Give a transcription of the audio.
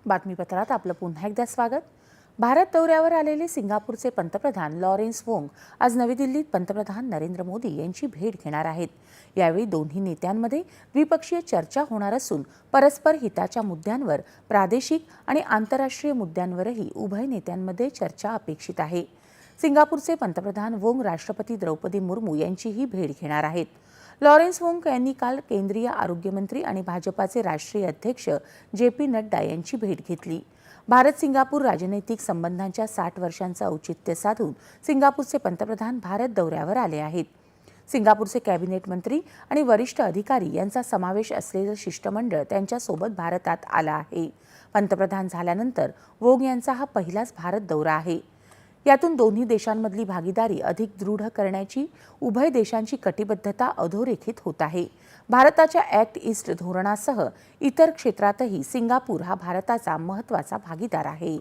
बातमीपत्रात आपलं पुन्हा एकदा स्वागत। भारत दौऱ्यावर आलेले सिंगापूरचे पंतप्रधान लॉरेन्स वोंग आज नवी दिल्लीत पंतप्रधान नरेंद्र मोदी यांची भेट घेणार आहेत। यावेळी दोन्ही नेत्यांमध्ये द्विपक्षीय चर्चा होणार असून परस्पर हिताच्या मुद्द्यांवर, प्रादेशिक आणि आंतरराष्ट्रीय मुद्द्यांवरही उभय नेत्यांमध्ये चर्चा अपेक्षित आहे। सिंगापूरचे पंतप्रधान वोंग राष्ट्रपती द्रौपदी मुर्मू यांचीही भेट घेणार आहेत। लॉरेन्स वोंग यांनी काल केंद्रीय आरोग्य मंत्री आणि भाजपाचे राष्ट्रीय अध्यक्ष जे.पी. नड्डा यांची भेट घेतली। भारत सिंगापूर राजनैतिक संबंधांच्या 60 वर्षांचं औचित्य साधून सिंगापूरचे पंतप्रधान भारत दौऱ्यावर आले आहेत। सिंगापूरचे कॅबिनेट मंत्री आणि वरिष्ठ अधिकारी यांचा समावेश असलेलं शिष्टमंडळ त्यांच्यासोबत भारतात आलं आहे। पंतप्रधान झाल्यानंतर वोंग यांचा हा पहिलाच भारत दौरा आहे। यातून दोन्ही देशांमधली भागीदारी अधिक दृढ करण्याची उभय देशांची कटिबद्धता अधोरेखित होत आहे। भारताच्या ॲक्ट ईस्ट धोरणासह इतर क्षेत्रातही सिंगापूर हा भारताचा महत्त्वाचा भागीदार आहे।